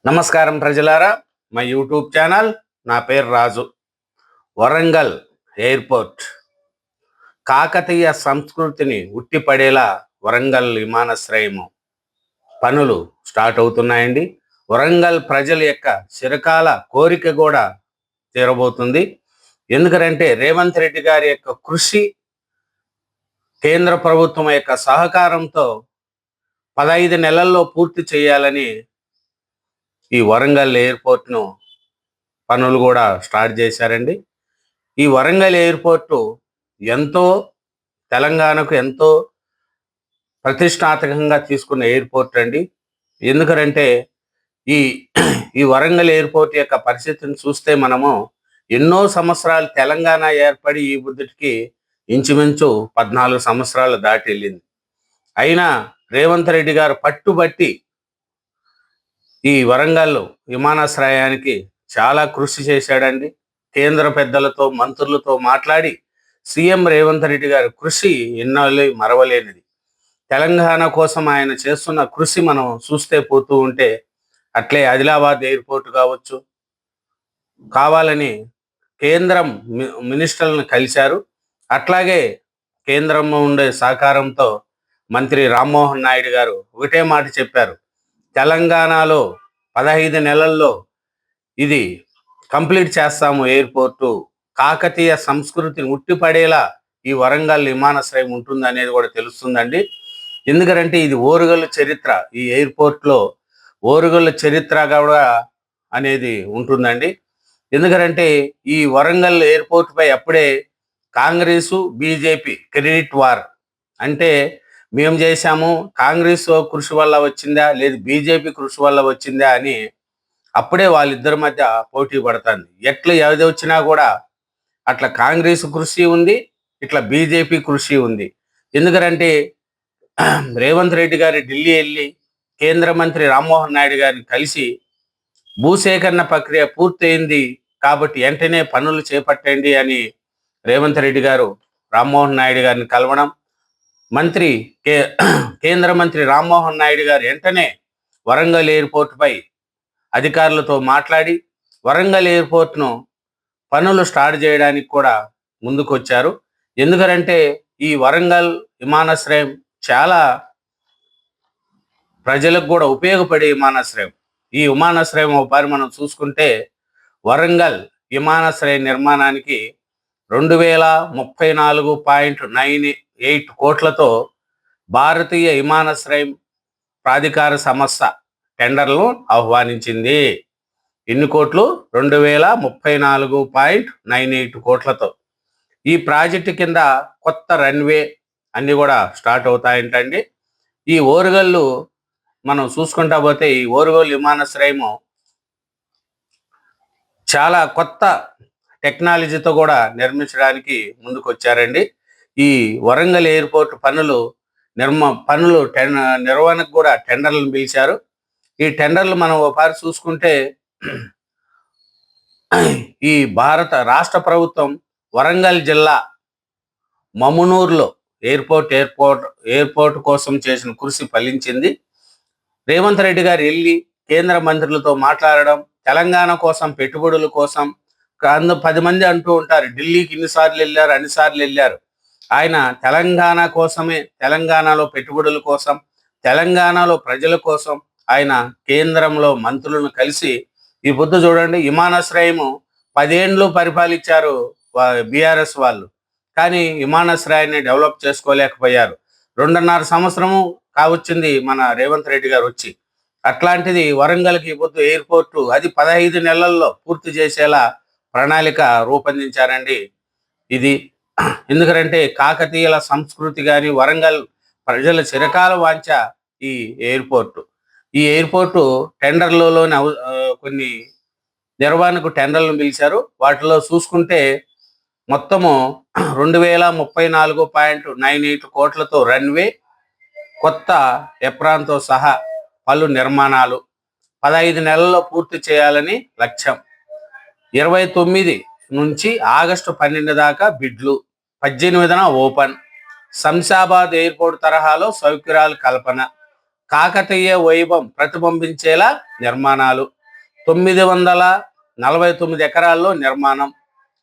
నమస్కారం ప్రజలారా, మా యూట్యూబ్ ఛానల్. నా పేరు రాజు. వరంగల్ ఎయిర్పోర్ట్ కాకతీయ సంస్కృతిని ఉట్టిపడేలా వరంగల్ విమానాశ్రయము పనులు స్టార్ట్ అవుతున్నాయండి. వరంగల్ ప్రజల యొక్క చిరకాల కోరిక కూడా తీరబోతుంది. ఎందుకంటే రేవంత్ రెడ్డి గారి యొక్క కృషి, కేంద్ర ప్రభుత్వం యొక్క సహకారంతో 15 నెలల్లో పూర్తి చేయాలని ఈ వరంగల్ ఎయిర్పోర్ట్ను పనులు కూడా స్టార్ట్ చేశారండి. ఈ వరంగల్ ఎయిర్పోర్టు ఎంతో తెలంగాణకు ఎంతో ప్రతిష్టాత్మకంగా తీసుకున్న ఎయిర్పోర్ట్ అండి. ఎందుకంటే ఈ ఈ వరంగల్ ఎయిర్పోర్ట్ యొక్క పరిస్థితిని చూస్తే మనము ఎన్నో సంవత్సరాలు తెలంగాణ ఏర్పడి ఈ బుద్ధికి ఇంచుమించు 14 సంవత్సరాలు దాటి వెళ్ళింది. అయినా రేవంత్ రెడ్డి గారు పట్టుబట్టి ఈ వరంగల్ విమానాశ్రయానికి చాలా కృషి చేశాడండి. కేంద్ర పెద్దలతో, మంత్రులతో మాట్లాడి సీఎం రేవంత్ రెడ్డి గారి కృషి ఎన్నాళ్ళు మరవలేనిది. తెలంగాణ కోసం ఆయన చేస్తున్న కృషి మనం చూస్తే పోతూ ఉంటే అట్లే ఆదిలాబాద్ ఎయిర్పోర్ట్ కావచ్చు, కావాలని కేంద్రం మినిస్టర్లను కలిశారు. అట్లాగే కేంద్రంలో ఉండే సహకారంతో మంత్రి రామ్మోహన్ నాయుడు గారు ఒకటే మాట చెప్పారు, తెలంగాణలో 15 నెలల్లో ఇది కంప్లీట్ చేస్తాము ఎయిర్పోర్టు. కాకతీయ సంస్కృతిని ఉట్టిపడేలా ఈ వరంగల్ విమానాశ్రయం ఉంటుంది అనేది కూడా తెలుస్తుందండి. ఎందుకంటే ఇది ఓరుగల్లు చరిత్ర, ఈ ఎయిర్పోర్ట్లో ఓరుగల్లు చరిత్ర కూడా అనేది ఉంటుందండి. ఎందుకంటే ఈ వరంగల్ ఎయిర్పోర్ట్ పై అప్పుడే కాంగ్రెసు బీజేపీ క్రెడిట్ వార్, అంటే మేము చేశాము, కాంగ్రెస్ కృషి వల్ల వచ్చిందా లేదు బీజేపీ కృషి వల్ల వచ్చిందా అని అప్పుడే వాళ్ళిద్దరి మధ్య పోటీ పడుతుంది. ఎట్లా ఏది వచ్చినా కూడా అట్లా కాంగ్రెస్ కృషి ఉంది, ఇట్లా బీజేపీ కృషి ఉంది. ఎందుకంటే రేవంత్ రెడ్డి గారి ఢిల్లీ వెళ్ళి కేంద్ర మంత్రి రామ్మోహన్ నాయుడు గారిని కలిసి భూసేకరణ ప్రక్రియ పూర్తయింది కాబట్టి వెంటనే పనులు చేపట్టండి అని రేవంత్ రెడ్డి గారు రామ్మోహన్ నాయుడు గారిని కలవడం, కేంద్ర మంత్రి రామ్మోహన్ నాయుడు గారు వెంటనే వరంగల్ ఎయిర్పోర్ట్ పై అధికారులతో మాట్లాడి వరంగల్ ఎయిర్పోర్ట్ను పనులు స్టార్ట్ చేయడానికి కూడా ముందుకొచ్చారు. ఎందుకంటే ఈ వరంగల్ విమానాశ్రయం చాలా ప్రజలకు కూడా ఉపయోగపడే విమానాశ్రయం. ఈ విమానాశ్రయం ఒకసారి మనం చూసుకుంటే వరంగల్ విమానాశ్రయ నిర్మాణానికి 2034.98 కోట్లతో భారతీయ విమానాశ్రయం ప్రాధికార సంస్థ టెండర్లను ఆహ్వానించింది. ఎన్ని కోట్లు? 2034.98 కోట్లతో. ఈ ప్రాజెక్టు కింద కొత్త రన్వే అన్ని కూడా స్టార్ట్ అవుతాయంటండి. ఈ ఓరుగల్లు మనం చూసుకుంటా పోతే ఈ ఓరుగల్లు విమానాశ్రయము చాలా కొత్త టెక్నాలజీతో కూడా నిర్మించడానికి ముందుకు వచ్చారండి. ఈ వరంగల్ ఎయిర్పోర్ట్ పనులు నిర్వహణకు కూడా టెండర్లను పిలిచారు. ఈ టెండర్లు మనం ఒకసారి చూసుకుంటే ఈ భారత రాష్ట్ర ప్రభుత్వం వరంగల్ జిల్లా మమునూరులో ఎయిర్పోర్ట్ కోసం చేసిన కృషి ఫలించింది. రేవంత్ రెడ్డి గారు వెళ్ళి కేంద్ర మంత్రులతో మాట్లాడడం, తెలంగాణ కోసం పెట్టుబడుల కోసం 10 మంది అంటూ ఉంటారు ఢిల్లీకి ఇన్నిసార్లు వెళ్ళారు, అన్నిసార్లు వెళ్ళారు. ఆయన తెలంగాణ కోసమే, తెలంగాణలో పెట్టుబడుల కోసం, తెలంగాణలో ప్రజల కోసం ఆయన కేంద్రంలో మంత్రులను కలిసి ఈ పొద్దు చూడండి విమానాశ్రయము 10 ఏళ్ళు పరిపాలించారు బీఆర్ఎస్ వాళ్ళు, కానీ విమానాశ్రయాన్ని డెవలప్ చేసుకోలేకపోయారు. 2.5 సంవత్సరము కావచ్చింది మన రేవంత్ రెడ్డి గారు వచ్చి. అట్లాంటిది వరంగల్కి పొద్దు ఎయిర్పోర్టు అది 15 నెలల్లో పూర్తి చేసేలా ప్రణాళిక రూపొందించారండి. ఇది ఎందుకంటే కాకతీయుల సంస్కృతి కానీ వరంగల్ ప్రజల చిరకాల వాంఛ ఈ ఎయిర్పోర్టు. ఈ ఎయిర్పోర్టు టెండర్లలోని కొన్ని నిర్వహణకు టెండర్లను పిలిచారు. వాటిలో చూసుకుంటే మొత్తము 2034.98 కోట్లతో రన్వే, కొత్త ఎప్రాన్తో సహా పలు నిర్మాణాలు 15 నెలల్లో పూర్తి చేయాలని లక్ష్యం. 29 నుంచి ఆగస్టు 12 దాకా బిడ్లు, 18న ఓపెన్. శంషాబాద్ ఎయిర్పోర్ట్ తరహాలో సౌకర్యాలు కల్పన, కాకతీయ వైభవం ప్రతిబింబించేలా నిర్మాణాలు. 949 ఎకరాల్లో నిర్మాణం.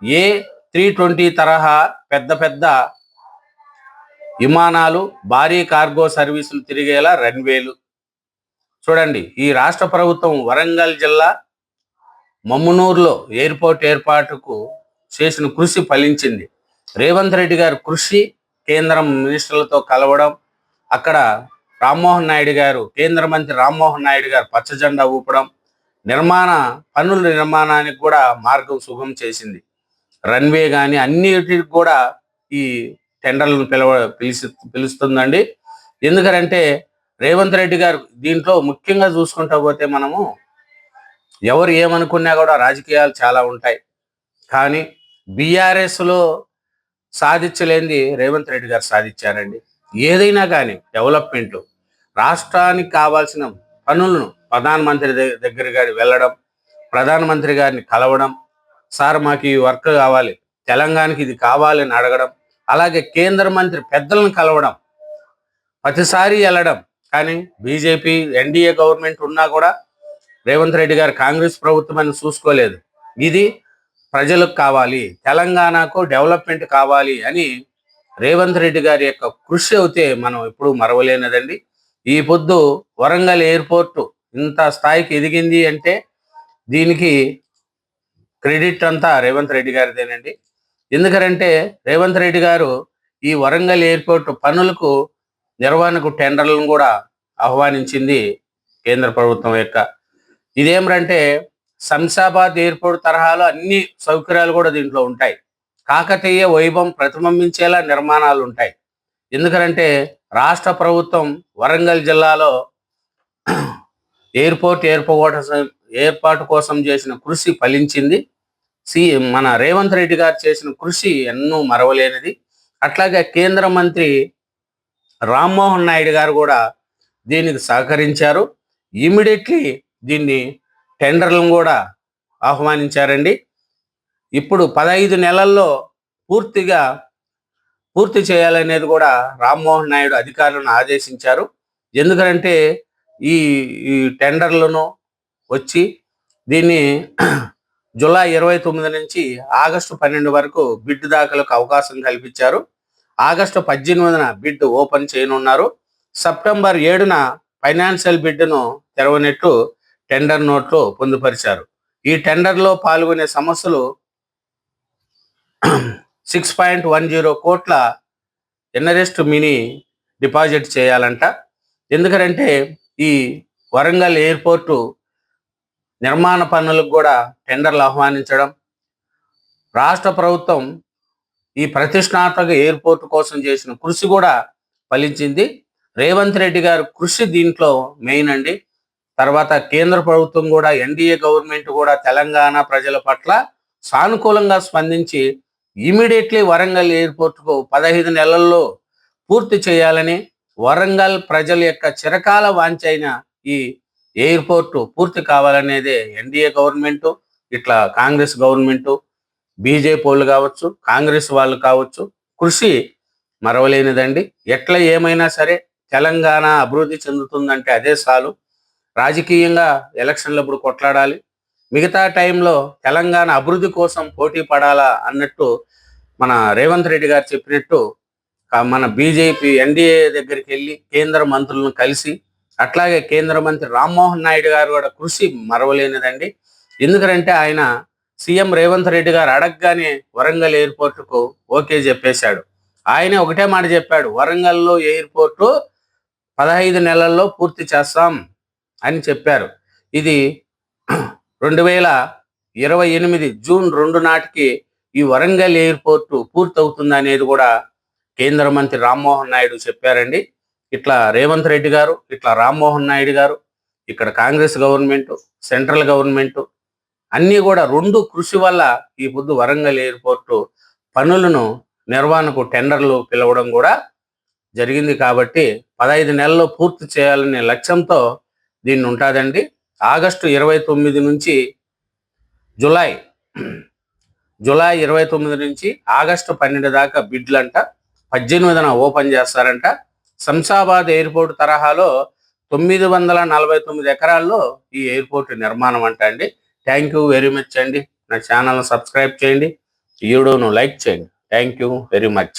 A320 తరహా పెద్ద పెద్ద విమానాలు, భారీ కార్గో సర్వీసులు తిరిగేలా రన్వేలు. చూడండి, ఈ రాష్ట్ర ప్రభుత్వం వరంగల్ జిల్లా మమ్మునూరులో ఎయిర్పోర్ట్ ఏర్పాటుకు చేసిన కృషి ఫలించింది. రేవంత్ రెడ్డి గారు కృషి, కేంద్రం మినిస్టర్లతో కలవడం, అక్కడ రామ్మోహన్ నాయుడు గారు, కేంద్ర మంత్రి రామ్మోహన్ నాయుడు గారు పచ్చజెండా ఊపడం పనుల నిర్మాణానికి కూడా మార్గం సుగం చేసింది. రన్వే కానీ అన్నిటికి కూడా ఈ టెండర్లను పిలుస్తుందండి. ఎందుకంటే రేవంత్ రెడ్డి గారు దీంట్లో ముఖ్యంగా చూసుకుంటా పోతే మనము ఎవరు ఏమనుకున్నా కూడా రాజకీయాలు చాలా ఉంటాయి. కానీ బీఆర్ఎస్లో సాధించలేనిది రేవంత్ రెడ్డి గారు సాధించారండి. ఏదైనా కానీ డెవలప్మెంట్, రాష్ట్రానికి కావాల్సిన పనులను ప్రధానమంత్రి దగ్గర గారి వెళ్ళడం, ప్రధానమంత్రి గారిని కలవడం, సార్ మాకు ఈ వర్క్ కావాలి, తెలంగాణకి ఇది కావాలని అడగడం, అలాగే కేంద్ర మంత్రి పెద్దలను కలవడం, ప్రతిసారి వెళ్ళడం. కానీ బీజేపీ ఎన్డీఏ గవర్నమెంట్ ఉన్నా కూడా రేవంత్ రెడ్డి గారు కాంగ్రెస్ ప్రభుత్వం అని చూసుకోలేదు. ఇది ప్రజలకు కావాలి, తెలంగాణకు డెవలప్మెంట్ కావాలి అని రేవంత్ రెడ్డి గారి యొక్క కృషి అయితే మనం ఎప్పుడు మరవలేనిదండి. ఈ పొద్దు వరంగల్ ఎయిర్పోర్టు ఇంత స్థాయికి ఎదిగింది అంటే దీనికి క్రెడిట్ అంతా రేవంత్ రెడ్డి గారిదేనండి. ఎందుకంటే రేవంత్ రెడ్డి గారు ఈ వరంగల్ ఎయిర్పోర్ట్ పనులకు నిర్వహణకు టెండర్లను కూడా ఆహ్వానించింది కేంద్ర ప్రభుత్వం యొక్క. ఇదేమిటంటే శంషాబాద్ ఎయిర్పోర్ట్ తరహాలో అన్ని సౌకర్యాలు కూడా దీంట్లో ఉంటాయి. కాకతీయ వైభవం ప్రతిబింబించేలా నిర్మాణాలు ఉంటాయి. ఎందుకంటే రాష్ట్ర ప్రభుత్వం వరంగల్ జిల్లాలో ఎయిర్పోర్ట్ ఏర్పాటు కోసం చేసిన కృషి ఫలించింది. మన రేవంత్ రెడ్డి గారు చేసిన కృషి ఎన్నో మరవలేనిది. అట్లాగే కేంద్ర మంత్రి రామ్మోహన్ నాయుడు గారు కూడా దీనికి సహకరించారు. ఇమీడియట్లీ దీన్ని టెండర్లను కూడా ఆహ్వానించారండి. ఇప్పుడు 15 నెలల్లో పూర్తి చేయాలనేది కూడా రామ్మోహన్ నాయుడు అధికారులను ఆదేశించారు. ఎందుకంటే ఈ టెండర్లను వచ్చి దీన్ని జూలై 29 నుంచి ఆగస్టు 12 వరకు బిడ్ దాఖలకు అవకాశం కల్పించారు. ఆగస్టు 18న బిడ్ ఓపెన్ చేయనున్నారు. సెప్టెంబర్ 7న ఫైనాన్షియల్ బిడ్ను తెరవనట్టు టెండర్ నోట్లో పొందుపరిచారు. ఈ టెండర్లో పాల్గొనే సంస్థలు 6.10 కోట్ల ఎన్ఆర్ఎస్ట్ మినీ డిపాజిట్ చేయాలంట. ఎందుకంటే ఈ వరంగల్ ఎయిర్పోర్టు నిర్మాణ పనులకు కూడా టెండర్లు ఆహ్వానించడం, రాష్ట్ర ప్రభుత్వం ఈ ప్రతిష్టాత్మక ఎయిర్పోర్టు కోసం చేసిన కృషి కూడా ఫలించింది. రేవంత్ రెడ్డి గారు కృషి దీంట్లో మెయిన్ అండి. తర్వాత కేంద్ర ప్రభుత్వం కూడా, ఎన్డీఏ గవర్నమెంట్ కూడా తెలంగాణ ప్రజల పట్ల సానుకూలంగా స్పందించి ఇమీడియట్లీ వరంగల్ ఎయిర్పోర్టుకు 15 నెలల్లో పూర్తి చేయాలని, వరంగల్ ప్రజల యొక్క చిరకాల వాంఛైన ఈ ఎయిర్పోర్టు పూర్తి కావాలనేదే ఎన్డీఏ గవర్నమెంటు, ఇట్లా కాంగ్రెస్ గవర్నమెంటు, బీజేపీ వాళ్ళు కావచ్చు, కాంగ్రెస్ వాళ్ళు కావచ్చు, కృషి మరవలేనిదండి. ఎట్లా ఏమైనా సరే తెలంగాణ అభివృద్ధి చెందుతుందంటే అదే చాలు. రాజకీయంగా ఎలక్షన్లప్పుడు కొట్లాడాలి, మిగతా టైంలో తెలంగాణ అభివృద్ధి కోసం పోటీ పడాలా అన్నట్టు మన రేవంత్ రెడ్డి గారు చెప్పినట్టు మన బీజేపీ ఎన్డీఏ దగ్గరికి వెళ్ళి కేంద్ర మంత్రులను కలిసి, అట్లాగే కేంద్ర మంత్రి రామ్మోహన్ నాయుడు గారు కూడా కృషి మరవలేనిదండి. ఎందుకంటే ఆయన సీఎం రేవంత్ రెడ్డి గారు అడగగానే వరంగల్ ఎయిర్పోర్టుకు ఓకే చెప్పేశాడు. ఆయనే ఒకటే మాట చెప్పాడు, వరంగల్లో ఎయిర్పోర్టు 15 నెలల్లో పూర్తి చేస్తాం అని చెప్పారు. ఇది 2028 జూన్ 2 నాటికి ఈ వరంగల్ ఎయిర్పోర్టు పూర్తవుతుంది అనేది కూడా కేంద్ర మంత్రి రామ్మోహన్ నాయుడు చెప్పారండి. ఇట్లా రేవంత్ రెడ్డి గారు, ఇట్లా రామ్మోహన్ నాయుడు గారు, ఇక్కడ కాంగ్రెస్ గవర్నమెంట్, సెంట్రల్ గవర్నమెంట్ అన్నీ కూడా రెండు కృషి వల్ల ఈ పొద్దు వరంగల్ ఎయిర్పోర్టు పనులను నిర్వహణకు టెండర్లు పిలవడం కూడా జరిగింది. కాబట్టి 15 నెలల్లో పూర్తి చేయాలనే లక్ష్యంతో దీన్ని ఉంటుందండి. ఆగస్టు 29 నుంచి జూలై 29 నుంచి ఆగస్టు 12 దాకా బిడ్లంట. 18న ఓపెన్ చేస్తారంట. శంషాబాద్ ఎయిర్పోర్ట్ తరహాలో 949 ఎకరాల్లో ఈ ఎయిర్పోర్ట్ నిర్మాణం అంట అండి. థ్యాంక్ యూ వెరీ మచ్ అండి. నా ఛానల్ని సబ్స్క్రైబ్ చేయండి, వీడియోను లైక్ చేయండి. Thank you very much.